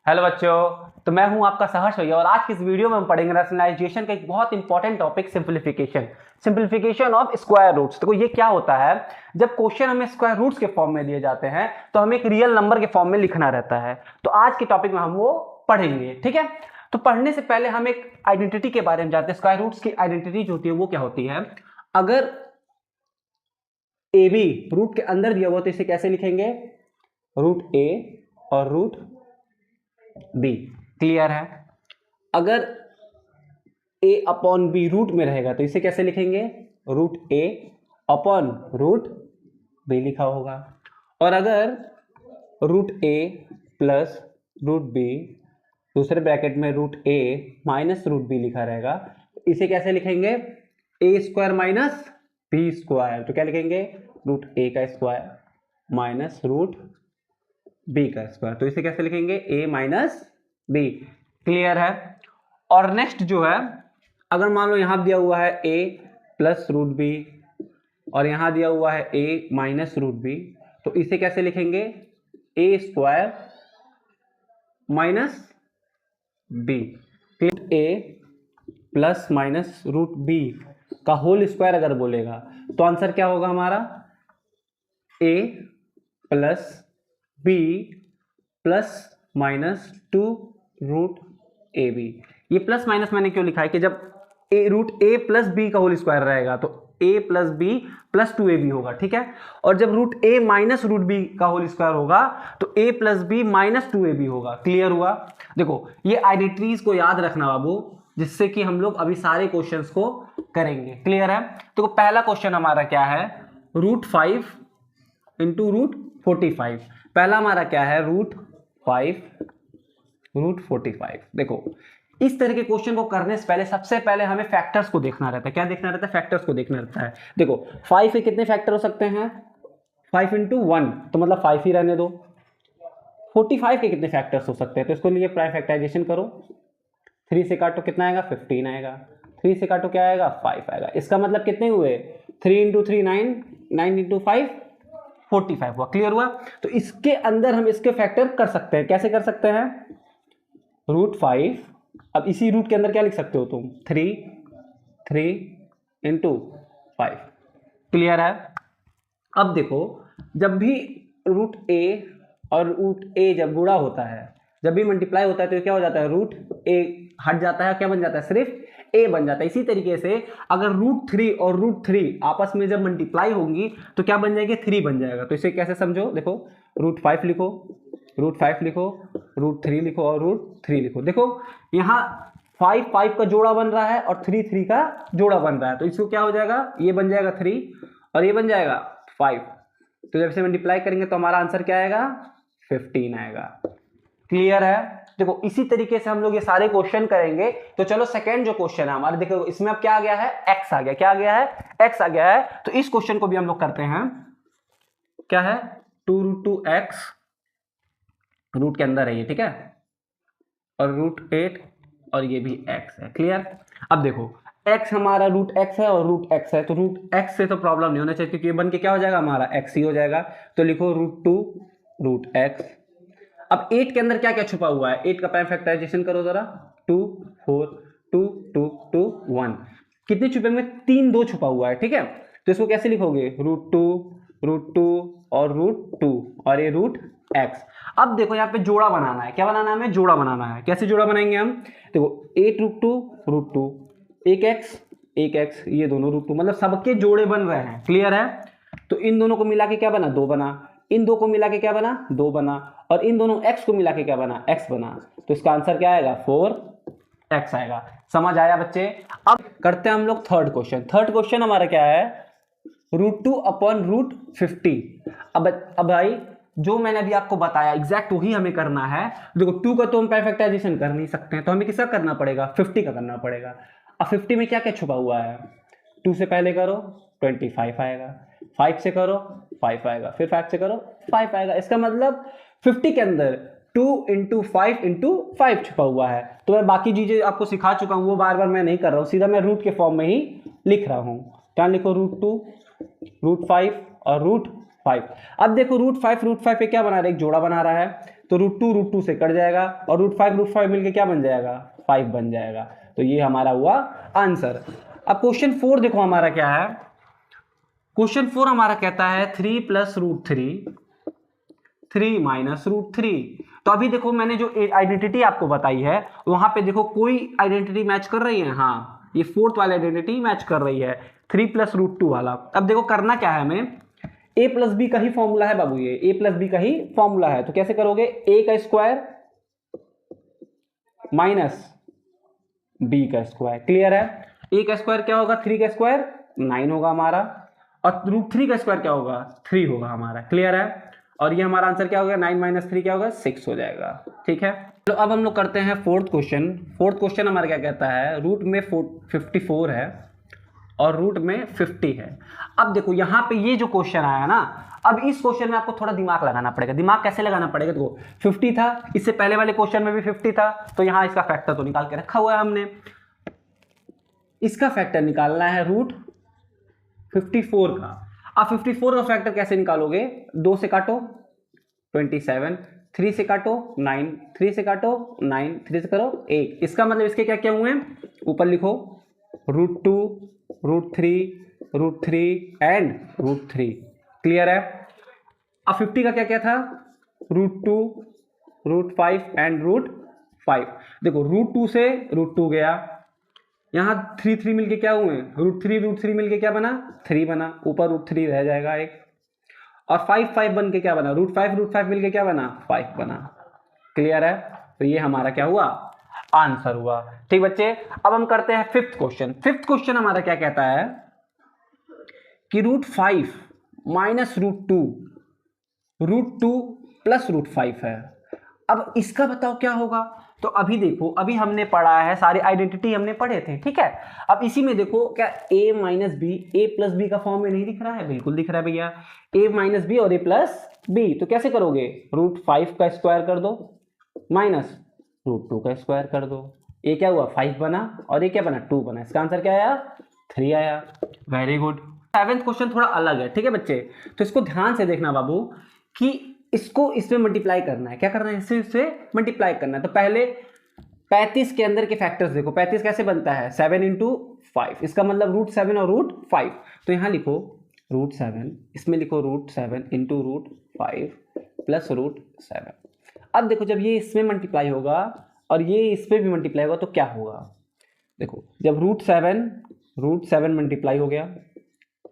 Hello बच्चों, तो मैं हूं आपका सहर्ष भैया और आज की इस वीडियो में हम पढ़ेंगे रैशनलाइजेशन का एक बहुत important topic simplification of square roots. तो ये क्या होता है, जब क्वेश्चन हमें स्क्वायर रूट्स के फॉर्म में दिए जाते हैं तो हमें एक रियल नंबर के फॉर्म में लिखना रहता है। तो आज के टॉपिक में हम वो पढ़ेंगे, ठीक है। तो पढ़ने से पहले हम एक आइडेंटिटी के बारे में जानते हैं। स्क्वायर रूट्स की आइडेंटिटी जो होती है वो क्या होती है। अगर ए बी रूट के अंदर दिया हुआ तो इसे कैसे लिखेंगे, रूट ए और रूट बी। क्लियर है। अगर a अपॉन बी रूट में रहेगा तो इसे कैसे लिखेंगे, रूट ए अपॉन रूट बी लिखा होगा। और अगर root a plus root B दूसरे ब्रैकेट में root a minus root B लिखा रहेगा, इसे कैसे लिखेंगे, a square minus B square. तो क्या लिखेंगे, रूट ए का स्क्वायर माइनस रूट बी का स्क्वायर। तो इसे कैसे लिखेंगे, ए माइनस बी। क्लियर है। और नेक्स्ट जो है, अगर मान लो यहां दिया हुआ है ए प्लस रूट बी और यहां दिया हुआ है ए माइनस रूट बी, तो इसे कैसे लिखेंगे, a square minus b. Root a plus minus root b का होल स्क्वायर अगर बोलेगा तो आंसर क्या होगा हमारा, a plus b plus minus two root A b. ये प्लस माइनस मैंने क्यों लिखा है कि जब a root a plus B का होल स्क्वायर रहेगा तो a plus b plus two a b होगा, ठीक है। और जब root a minus root b का होल स्क्वायर होगा तो a plus b minus two a b होगा। क्लियर हुआ। देखो ये आइडेंटिटीज को याद रखना बाबू, जिससे कि हम लोग अभी सारे क्वेश्चंस को करेंगे। क्लियर है। तो पहला क्वेश्चन हमारा क्या है, रूट 5 इंटू रूट 45। पहला हमारा क्या है, रूट 5 रूट 45। देखो इस तरह के क्वेश्चन को करने से पहले सबसे पहले हमें फैक्टर्स को देखना रहता है। क्या देखना रहता है, फैक्टर्स को देखना रहता है। देखो 5 के कितने फैक्टर हो सकते हैं, 5 इंटू 1 तो मतलब 5 ही रहने दो। 45 के कितने फैक्टर्स हो सकते हैं, तो इसको लिए प्राइम फैक्टराइजेशन करो। 3 से काटो कितना आएगा, 15 आएगा। 3 से काटो क्या आएगा, 5 आएगा। इसका मतलब कितने हुए, 3 इंटू 3 9, 9 इंटू 5 45 हुआ। क्लियर हुआ। तो इसके अंदर हम इसके फैक्टर कर सकते हैं। कैसे कर सकते हैं, रूट 5, अब इसी रूट के अंदर क्या लिख सकते हो तुम, 3 इंटू 5। क्लियर है। अब देखो जब भी रूट ए और रूट ए जब गुणा होता है, जब भी मल्टीप्लाई होता है तो क्या हो जाता है, रूट ए हट जाता है, क्या बन जाता है, सिर्फ ए बन जाता है। इसी तरीके से अगर रूट 3 और रूट 3 आपस में जब मल्टीप्लाई होंगी तो क्या बन जाएगी, 3 बन जाएगा। तो इसे कैसे समझो, देखो रूट 5 लिखो, रूट 5 लिखो, रूट 3 लिखो और रूट 3 लिखो। देखो यहाँ 5 5 का जोड़ा बन रहा है और 3 3 का जोड़ा बन रहा है, तो इसको क्या हो जाएगा, ये बन जाएगा 3 और ये बन जाएगा 5। तो जब इसे मल्टीप्लाई करेंगे तो हमारा आंसर क्या आएगा, 15 आएगा। क्लियर है। देखो इसी तरीके से हम लोग ये सारे क्वेश्चन करेंगे। तो चलो सेकंड जो क्वेश्चन है हमारे, देखो इसमें अब क्या आ गया है, एक्स आ गया। क्या आ गया है, एक्स आ गया है। तो इस क्वेश्चन को भी हम लोग करते हैं। क्या है, 2 रूट 2 एक्स, रूट के अंदर है ये, ठीक है, और रूट 8 और ये भी x है। क्लियर। अब देखो x हमारा रूट x है और रूट x है, तो रूट x से तो प्रॉब्लम नहीं होना चाहिए क्योंकि ये बन के क्या हो जाएगा, हमारा x ही हो जाएगा। तो लिखो रूट 2 रूट x। अब 8 के अंदर क्या क्या छुपा हुआ है, 8 का प्राइम फैक्टराइजेशन करो जरा, 2 4 2 2 2 1। कितने छुपे हुए, 3 2 छुपा हुआ है, ठीक है। तो इसको कैसे लिखोगे, रूट 2 और रूट 2 और ये रूट x। अब देखो यहाँ पे जोड़ा बनाना है। क्या बनाना है, हमें जोड़ा बनाना है। कैसे जोड़ा बनाएंगे हम, देखो 8 रूट 2 एक x ये दोनों रूट 2, मतलब सबके जोड़े बन रहे हैं। क्लियर है। तो इन दोनों को मिला के क्या बना, 2 बना। इन दो को मिला के क्या बना, 2 बना। और इन दोनों x को मिला के क्या बना, x बना। तो इसका आंसर क्या आएगा, 4x आएगा। समझ आया बच्चे। अब करते हैं हम लोग थर्ड क्वेश्चन। थर्ड क्वेश्चन हमारा क्या है, रूट 2 अपॉन रूट 50। अब भाई जो मैंने अभी आपको बताया एग्जैक्ट वही हमें करना है। देखो 2 का तो हम प्राइम फैक्टराइजेशन कर नहीं सकते हैं, तो हमें किसका करना पड़ेगा, 50 का करना पड़ेगा। अब 50 में क्या क्या छुपा हुआ है, 2 से पहले करो 25 आएगा, 5 से करो 5 आएगा, फिर 5 से करो 5 आएगा। इसका मतलब 50 के अंदर 2 इंटू 5 इंटू 5 छुपा हुआ है। तो मैं बाकी चीजें आपको सिखा चुका हूँ, वो बार बार मैं नहीं कर रहा हूँ, सीधा मैं रूट के फॉर्म में ही लिख रहा हूँ। क्या लिखो, रूट 2 रूट 5 और रूट 5। अब देखो रूट 5 पे क्या बना रहा है, एक जोड़ा बना रहा है। तो रूट टू से कट जाएगा और रूट फाइव मिलके क्या बन जाएगा, 5 बन जाएगा। तो ये हमारा हुआ आंसर। अब क्वेश्चन 4 देखो हमारा क्या है। क्वेश्चन 4 हमारा कहता है 3 प्लस रूट 3 माइनस रूट 3। तो अभी देखो मैंने जो आइडेंटिटी आपको बताई है वहां पे देखो कोई आइडेंटिटी मैच कर रही है, हाँ ये फोर्थ वाली आइडेंटिटी मैच कर रही है, 3 प्लस रूट 2 वाला। अब देखो करना क्या है हमें, a प्लस बी का ही फॉर्मूला है बाबू, ये a प्लस बी का ही फॉर्मूला है। तो कैसे करोगे, a का स्क्वायर माइनस b का स्क्वायर, क्लियर है। a का स्क्वायर क्या होगा, 3 का स्क्वायर 9 होगा हमारा, और रूट 3 का स्क्वायर क्या होगा, 3 होगा हमारा, क्लियर है। और ये हमारा आंसर क्या होगा, 9 माइनस 3 क्या होगा, 6 हो जाएगा, ठीक है। तो अब हम लोग करते हैं फोर्थ क्वेश्चन। फोर्थ क्वेश्चन हमारा क्या कहता है, रूट में 54 है और रूट में 50 है। अब देखो यहाँ पे ये जो क्वेश्चन आया ना, अब इस क्वेश्चन में आपको थोड़ा दिमाग लगाना पड़ेगा। दिमाग कैसे लगाना पड़ेगा, देखो 50 था, इससे पहले वाले क्वेश्चन में भी 50 था, तो यहाँ इसका फैक्टर तो निकाल के रखा हुआ है हमने। इसका फैक्टर निकालना है रूट 54 का। अब 54 का फैक्टर कैसे निकालोगे, 2 से काटो 27, 3 से काटो 9, 3 से काटो 9, 3 से करो 1। इसका मतलब इसके क्या क्या हुए, ऊपर लिखो root 2, root 3 and root 3, clear है। अब 50 का क्या क्या था, रूट 2, रूट 5 एंड रूट 5। देखो रूट 2 से रूट 2 गया, यहाँ 3 मिलके क्या हुए, रूट 3 मिलके क्या बना, 3 बना, ऊपर रूट 3 रह जाएगा एक, और 5 बन के क्या बना, रूट 5 मिलके क्या बना, 5 बना, क्लियर है। तो ये हमारा क्या हुआ, आंसर हुआ। ठीक बच्चे, अब हम करते हैं फिफ्थ क्वेश्चन। फिफ्थ क्वेश्चन हमारा क्या कहता है कि root 5 minus root two plus root 5 है। अब इसका बताओ क्या होगा। तो अभी देखो, अभी हमने पढ़ा है, सारे आइडेंटिटी हमने पढ़े थे, ठीक है। अब इसी में देखो क्या a minus B, A plus B का फॉर्म में नहीं दिख रहा है, बिल्कुल दिख रहा है भैया, a माइनस बी और a प्लस बी। तो कैसे करोगे, रूट 5 का स्क्वायर कर दो माइनस रूट 2 का स्क्वायर कर दो। ये क्या हुआ, 5 बना, और ये क्या बना, 2 बना। इसका आंसर क्या आया, 3 आया। Very good. सेवेंथ क्वेश्चन थोड़ा अलग है, ठीक है बच्चे, तो इसको ध्यान से देखना बाबू, कि इसको इसमें मल्टीप्लाई करना है। क्या करना है, इससे मल्टीप्लाई करना है। तो पहले 35 के अंदर के फैक्टर्स देखो, 35 कैसे बनता है, 7 इंटू 5, इसका मतलब रूट 7 और रूट 5। तो यहाँ लिखो रूट 7, इसमें लिखो root 7 into root 5 plus root 7। अब देखो जब ये इसमें मल्टीप्लाई होगा और ये इस पर भी मल्टीप्लाई होगा तो क्या होगा, देखो जब रूट 7 मल्टीप्लाई हो गया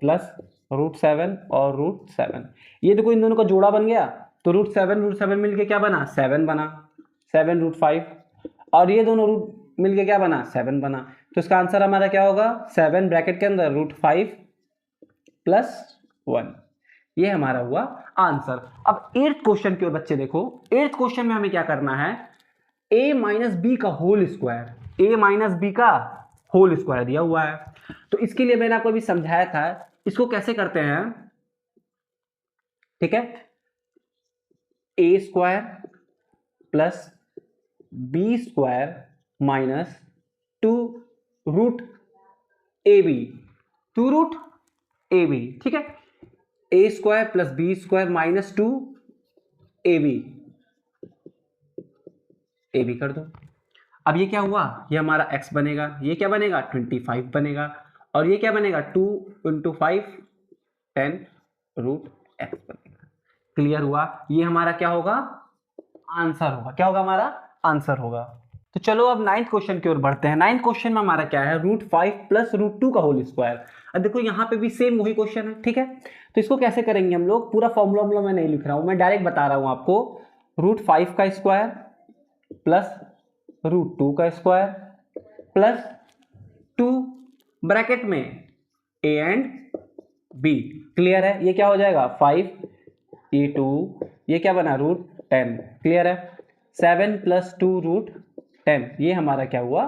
प्लस रूट 7 और रूट 7, ये देखो इन दोनों का जोड़ा बन गया, तो रूट 7 मिलके क्या बना, 7 बना, 7 रूट 5, और ये दोनों रूट मिलके क्या बना, 7 बना। तो इसका आंसर हमारा क्या होगा, 7 ब्रैकेट के अंदर रूट 5 प्लस 1, ये हमारा हुआ आंसर। अब 8th क्वेश्चन की ओर बच्चे देखो, 8th क्वेश्चन में हमें क्या करना है, a माइनस बी का whole square, a minus B का होल स्क्वायर दिया हुआ है। तो इसके लिए मैंने आपको अभी समझाया था, इसको कैसे करते हैं, ठीक है, a square plus B square minus 2 root A B, 2 root A B, ठीक है, a square plus B square minus 2 A B कर दो। अब ये क्या हुआ, ये हमारा x बनेगा, ये क्या बनेगा 25 बनेगा, और ये क्या बनेगा 2 इंटू 5 10 रूट x बनेगा, क्लियर हुआ। ये हमारा क्या होगा, आंसर होगा। क्या होगा, हमारा आंसर होगा। तो चलो अब 9th क्वेश्चन की ओर बढ़ते हैं। 9th क्वेश्चन में हमारा क्या है, रूट 5 प्लस रूट 2 का होल स्क्वायर। अब देखो यहाँ पे भी सेम वही क्वेश्चन है, ठीक है। तो इसको कैसे करेंगे हम लोग, पूरा फॉर्मूला मैं नहीं लिख रहा हूं, मैं डायरेक्ट बता रहा हूं आपको, रूट 5 का स्क्वायर प्लस रूट 2 का स्क्वायर प्लस 2 ब्रैकेट में a एंड b, क्लियर है। ये क्या हो जाएगा 5 ये 2, ये क्या बना रूट 10, क्लियर है। 7 प्लस 2 रूट 10, ये हमारा क्या हुआ,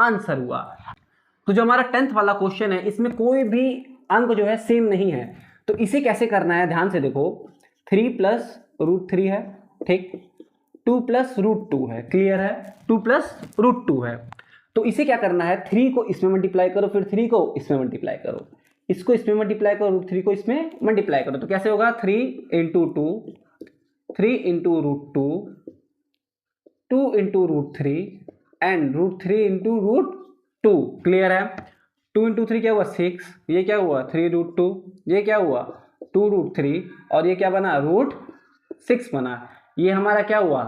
आंसर हुआ। तो जो हमारा 10th वाला क्वेश्चन है, इसमें कोई भी अंक जो है सेम नहीं है, तो इसे कैसे करना है, ध्यान से देखो, 3 प्लस रूट 3 है, ठीक, 2 प्लस रूट 2 है, क्लियर है, 2 प्लस रूट 2 है। तो इसे क्या करना है, 3 को इसमें मल्टीप्लाई करो, फिर 3 को इसमें मल्टीप्लाई करो, इसको इसमें मल्टीप्लाई करो, रूट 3 को इसमें मल्टीप्लाई करो। तो कैसे होगा, 3 into 2, 3 into root 2 2 into root three and root three into root two. Clear है? 2 इंटू थ्री क्या हुआ 6, ये क्या हुआ 3 रूट टू, ये क्या हुआ 2 रूट थ्री, और ये क्या बना रूट 6 बना। ये हमारा क्या हुआ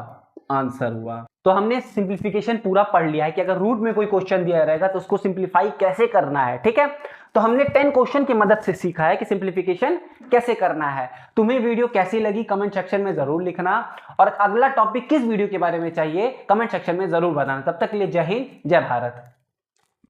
आंसर हुआ। तो हमने सिंप्लीफिकेशन पूरा पढ़ लिया है कि अगर रूट में कोई क्वेश्चन दिया रहेगा तो उसको सिंप्लीफाई कैसे करना है। ठीक है, तो हमने 10 क्वेश्चन की मदद से सीखा है कि सिंप्लीफिकेशन कैसे करना है। तुम्हें वीडियो कैसी लगी कमेंट सेक्शन में जरूर लिखना, और अगला टॉपिक किस वीडियो के बारे में चाहिए कमेंट सेक्शन में जरूर बताना। तब तक के लिए जय हिंद जय भारत।